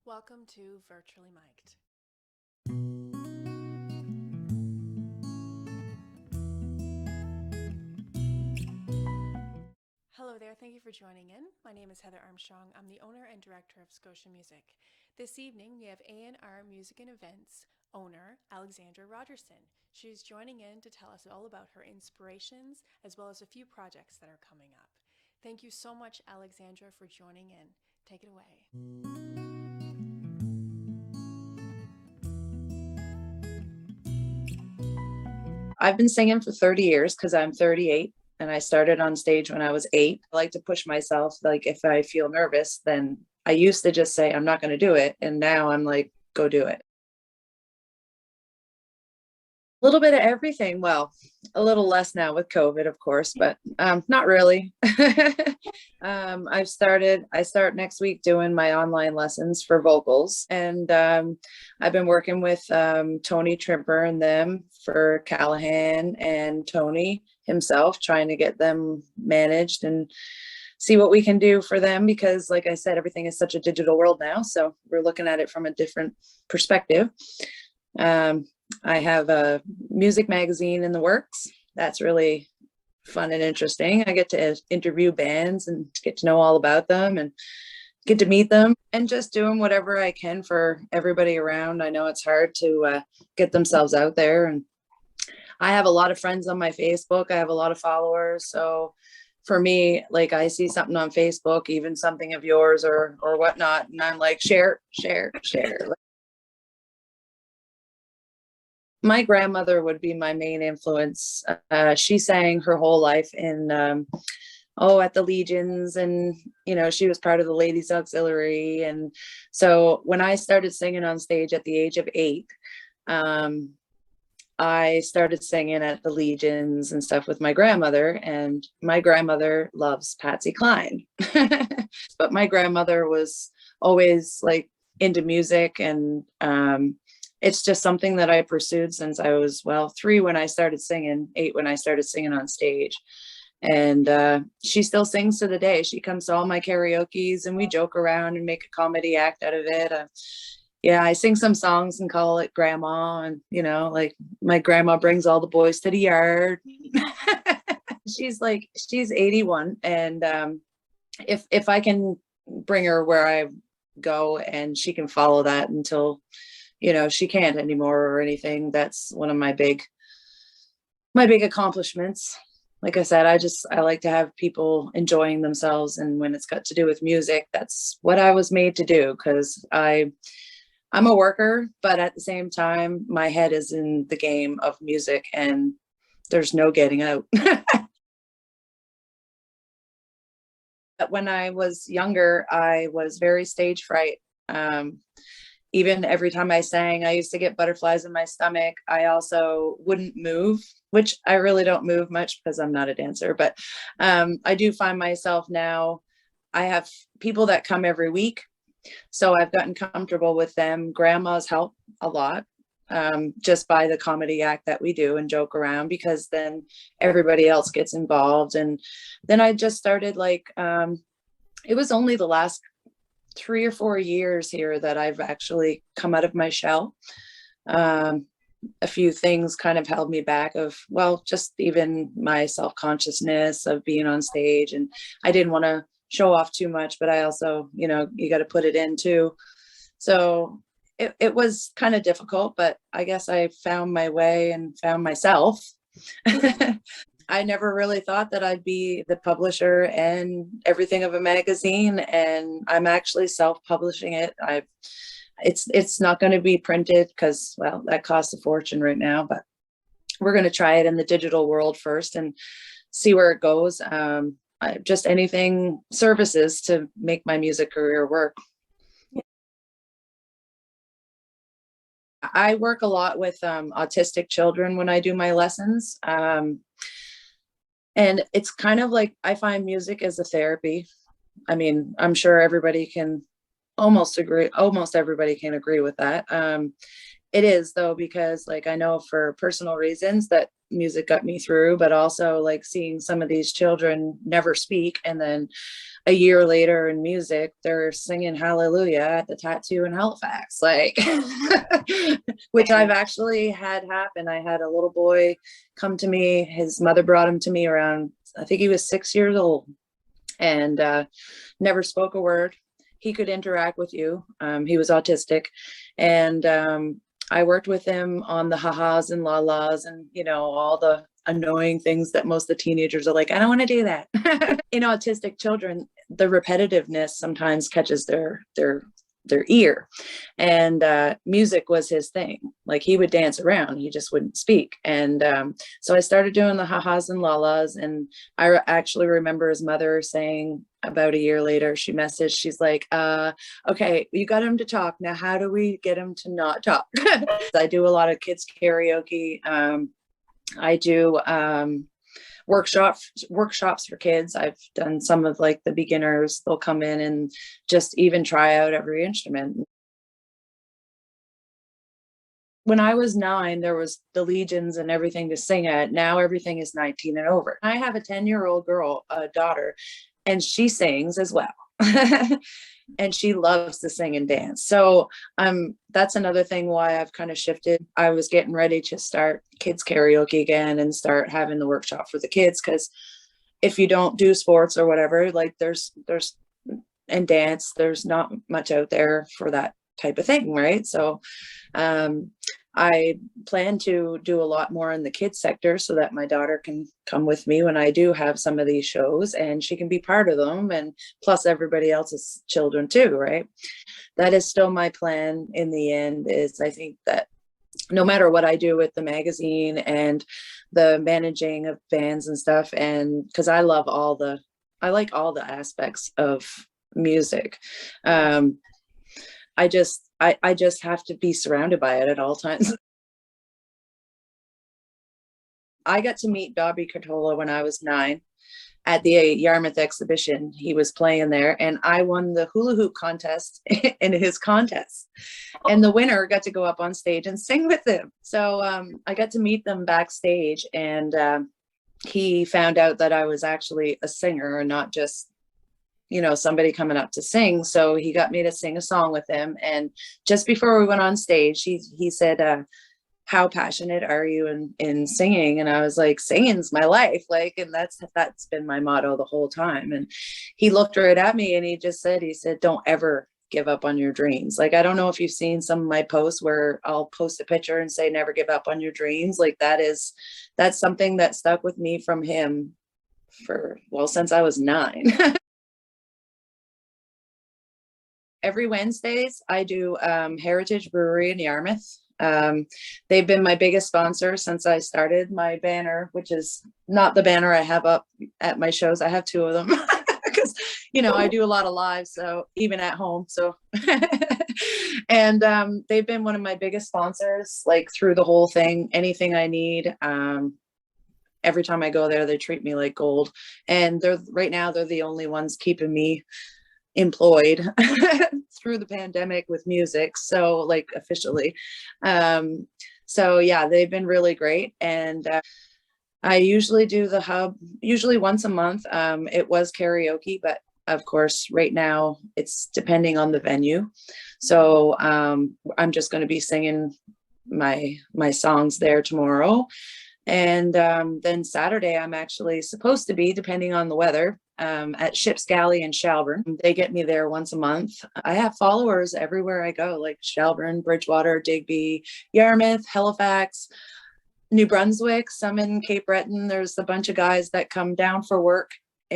Welcome to Virtually Mic'd. Hello there, thank you for joining in. My name is Heather Armstrong. I'm the owner and director of Scotia Music. This evening we have A&R Music and Events owner Alexandra Rogerson. She's joining in to tell us all about her inspirations as well as a few projects that are coming up. Thank you so much, Alexandra, for joining in. Take it away. I've been singing for 30 years because I'm 38 and I started on stage when I was 8. I like to push myself. Like if I feel nervous, then I used to just say, I'm not going to do it. And now I'm like, go do it. A little bit of everything. Well, a little less now with COVID, of course, but not really. I start next week doing my online lessons for vocals. And I've been working with Tony Trimper and them for Callahan and Tony himself, trying to get them managed and see what we can do for them, because like I said, everything is such a digital world now. So we're looking at it from a different perspective. I have a music magazine in the works. That's really fun and interesting. I get to interview bands and get to know all about them and get to meet them, and just doing whatever I can for everybody around. I know it's hard to get themselves out there, and I have a lot of friends on my Facebook. I have a lot of followers. So for me, like I see something on Facebook, even something of yours or whatnot, and I'm like, share. My grandmother would be my main influence. She sang her whole life in at the Legions, and she was part of the Ladies Auxiliary. And so when I started singing on stage at the age of 8, I started singing at the Legions and stuff with my grandmother, and my grandmother loves Patsy Cline. But my grandmother was always like into music, and it's just something that I pursued since I was 3 when I started singing, 8 when I started singing on stage. And she still sings to the day. She comes to all my karaoke's and we joke around and make a comedy act out of it. I sing some songs and call it grandma, and like my grandma brings all the boys to the yard. She's 81, and if I can bring her where I go and she can follow that until she can't anymore or anything, that's one of my big accomplishments. Like I said, I like to have people enjoying themselves, and when it's got to do with music, that's what I was made to do, because I'm a worker, but at the same time my head is in the game of music and there's no getting out. When I was younger, I was very stage fright. Even every time I sang, I used to get butterflies in my stomach. I also wouldn't move, which I really don't move much because I'm not a dancer, but I do find myself now, I have people that come every week. So I've gotten comfortable with them. Grandmas help a lot, just by the comedy act that we do and joke around, because then everybody else gets involved. And then I just started it was only the last 3 or 4 years here that I've actually come out of my shell. A few things kind of held me back of, just even my self-consciousness of being on stage, and I didn't want to show off too much, but I also, you got to put it in too. So it was kind of difficult, but I guess I found my way and found myself. I never really thought that I'd be the publisher and everything of a magazine, and I'm actually self-publishing it. It's not going to be printed because, that costs a fortune right now, but we're going to try it in the digital world first and see where it goes. Just anything, services to make my music career work. I work a lot with autistic children when I do my lessons. And it's kind of like, I find music as a therapy. I mean, I'm sure everybody can almost everybody can agree with that. It is, though, because I know for personal reasons that music got me through, but also seeing some of these children never speak, and then a year later in music, they're singing Hallelujah at the Tattoo in Halifax, like, which I've actually had happen. I had a little boy come to me. His mother brought him to me around, I think he was 6 years old, and never spoke a word. He could interact with you. He was autistic, and I worked with him on the ha-has and la-las and, all the annoying things that most of the teenagers are like, I don't want to do that. In autistic children, the repetitiveness sometimes catches their ear, and music was his thing. Like, he would dance around, he just wouldn't speak. And so I started doing the ha-has and la-las, and I actually remember his mother saying about a year later, she messaged, she's like, okay, you got him to talk, now how do we get him to not talk? I do a lot of kids karaoke. I do workshops for kids. I've done some of like the beginners. They'll come in and just even try out every instrument. When I was 9, there was the legions and everything to sing at. Now everything is 19 and over. I have a 10-year-old girl, a daughter, and she sings as well. And she loves to sing and dance. So that's another thing why I've kind of shifted. I was getting ready to start kids karaoke again and start having the workshop for the kids, because if you don't do sports or whatever, like there's and dance, there's not much out there for that type of thing, right? So I plan to do a lot more in the kids sector so that my daughter can come with me when I do have some of these shows, and she can be part of them, and plus everybody else's children too, right? That is still my plan in the end. Is I think that no matter what I do with the magazine and the managing of bands and stuff, and because I like all the aspects of music, I just have to be surrounded by it at all times. I got to meet Bobby Cartola when I was 9 at the Yarmouth exhibition. He was playing there, and I won the hula hoop contest in his contest. And the winner got to go up on stage and sing with him. So I got to meet them backstage, and he found out that I was actually a singer and not just somebody coming up to sing. So he got me to sing a song with him. And just before we went on stage, he said, how passionate are you in singing? And I was like, singing's my life. Like, and that's been my motto the whole time. And he looked right at me and he said, don't ever give up on your dreams. Like, I don't know if you've seen some of my posts where I'll post a picture and say, never give up on your dreams. Like, that's something that stuck with me from him since I was 9. Every Wednesdays, I do Heritage Brewery in Yarmouth. They've been my biggest sponsor since I started my banner, which is not the banner I have up at my shows. I have 2 of them because, I do a lot of live, so even at home. So, and they've been one of my biggest sponsors, like through the whole thing, anything I need. Every time I go there, they treat me like gold. And right now, they're the only ones keeping me employed through the pandemic with music, so like officially. So yeah, they've been really great. And I usually do the hub usually once a month. It was karaoke, but of course right now it's depending on the venue. So I'm just going to be singing my songs there tomorrow. And then Saturday, I'm actually supposed to be, depending on the weather, at Ship's Galley in Shelburne. They get me there once a month. I have followers everywhere I go, like Shelburne, Bridgewater, Digby, Yarmouth, Halifax, New Brunswick, some in Cape Breton. There's a bunch of guys that come down for work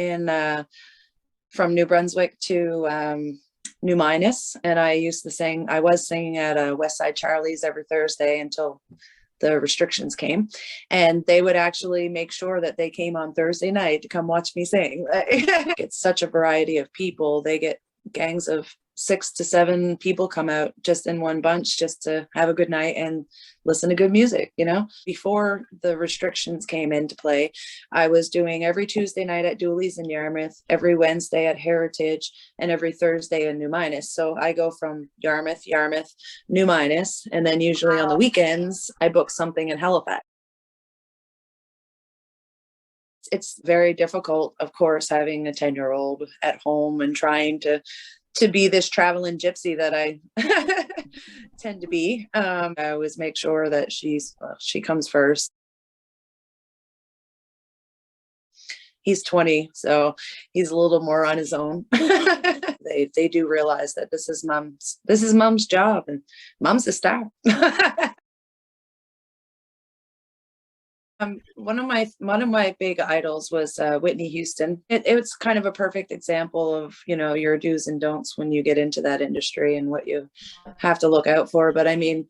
from New Brunswick to New Minas. And I was singing at Westside Charlie's every Thursday until the restrictions came, and they would actually make sure that they came on Thursday night to come watch me sing. It's such a variety of people. They get gangs of 6 to 7 people come out just in one bunch just to have a good night and listen to good music. Before the restrictions came into play, I was doing every Tuesday night at Dooley's in Yarmouth, every Wednesday at Heritage, and every Thursday in New Minas. So I go from Yarmouth, New Minas, and then usually on the weekends I book something in Halifax. it's very difficult, of course, having a 10-year-old at home and trying to be this traveling gypsy that I tend to be. I always make sure that she comes first. He's 20, so he's a little more on his own. They do realize that this is mom's job, and mom's the star. One of my big idols was Whitney Houston. It was kind of a perfect example of, your do's and don'ts when you get into that industry and what you have to look out for. But I mean,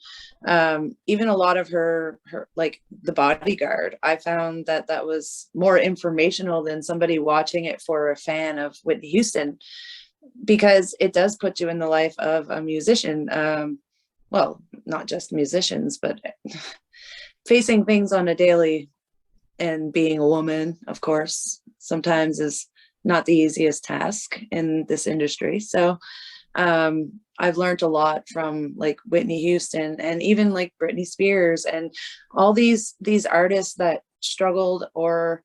even a lot of her like The Bodyguard, I found that was more informational than somebody watching it for a fan of Whitney Houston, because it does put you in the life of a musician. Well, not just musicians, but facing things on a daily, and being a woman, of course, sometimes is not the easiest task in this industry. So I've learned a lot from like Whitney Houston, and even like Britney Spears, and all these artists that struggled, or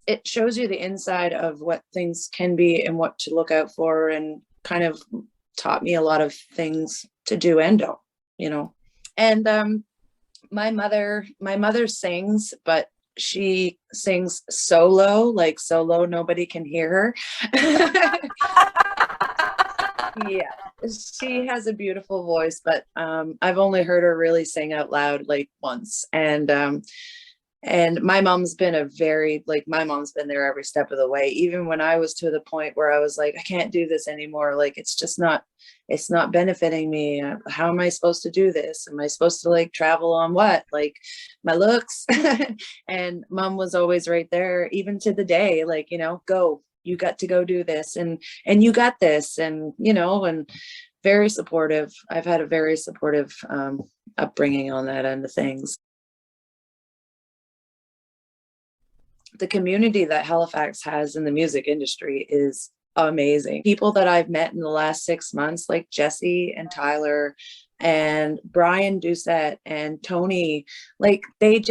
it shows you the inside of what things can be and what to look out for, and kind of taught me a lot of things to do and don't. And my mother sings, but she sings solo, like solo, nobody can hear her. Yeah, she has a beautiful voice, but I've only heard her really sing out loud like once. And my mom's been there every step of the way, even when I was to the point where I was like, I can't do this anymore. Like, it's not benefiting me. How am I supposed to do this? Am I supposed to like travel on what? Like my looks? And mom was always right there, even to the day, like, go, you got to go do this, and you got this, and very supportive. I've had a very supportive upbringing on that end of things. The community that Halifax has in the music industry is amazing. People that I've met in the last 6 months, like Jesse and Tyler and Brian Doucette and Tony, like they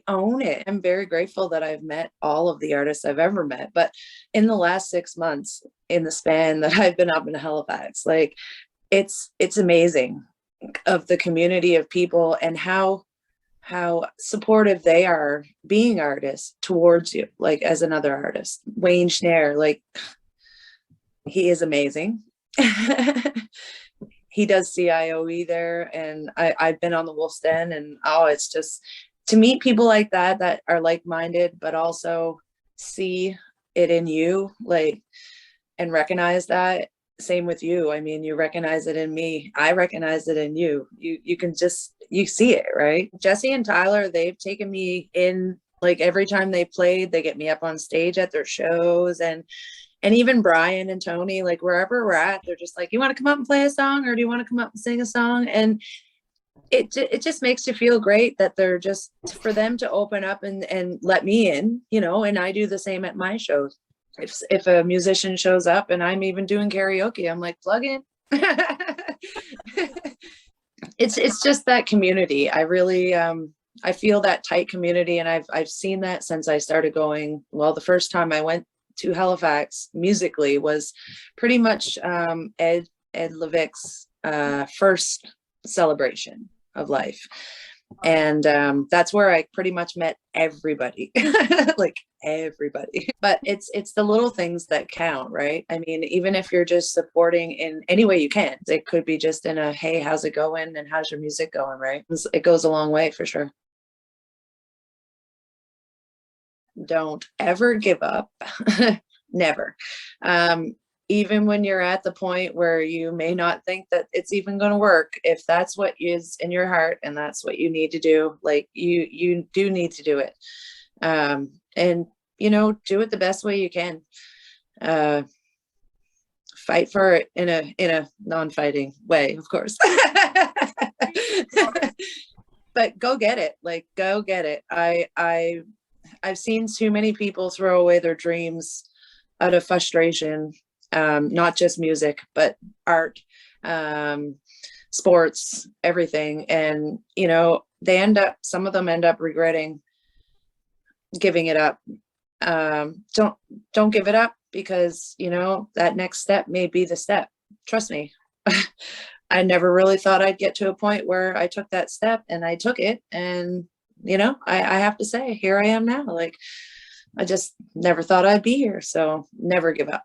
own it. I'm very grateful that I've met all of the artists I've ever met. But in the last 6 months, in the span that I've been up in Halifax, like it's amazing, of the community of people, and how supportive they are being artists towards you, like as another artist. Wayne Schneer, like, he is amazing. He does CIOE there, and I've been on the Wolf's Den, and it's just to meet people like that are like-minded, but also see it in you, like, and recognize that. Same with you. I mean, you recognize it in me. I recognize it in you. You can just, you see it, right? Jesse and Tyler, they've taken me in, like, every time they played, they get me up on stage at their shows. And even Brian and Tony, like, wherever we're at, they're just like, you want to come up and play a song, or do you want to come up and sing a song? And it just makes you feel great that they're just, for them to open up and let me in, and I do the same at my shows. If a musician shows up and I'm even doing karaoke, I'm like, plug in. It's just that community. I really I feel that tight community, and I've seen that since I started going. Well, the first time I went to Halifax musically was pretty much Ed Levic's first celebration of life. And that's where I pretty much met everybody. Like everybody. But it's the little things that count, right? I mean, even if you're just supporting in any way you can, it could be just in a, hey, how's it going, and how's your music going, right? It goes a long way for sure. Don't ever give up. Never. Even when you're at the point where you may not think that it's even going to work, if that's what is in your heart and that's what you need to do, like, you do need to do it. And do it the best way you can. Fight for it in a non-fighting way, of course. But go get it. Like, go get it. I've seen too many people throw away their dreams out of frustration. Not just music, but art, sports, everything. And, some of them end up regretting giving it up. don't give it up, because that next step may be the step. Trust me. I never really thought I'd get to a point where I took that step, and I took it, and I have to say, here I am now. Like, I just never thought I'd be here, so never give up.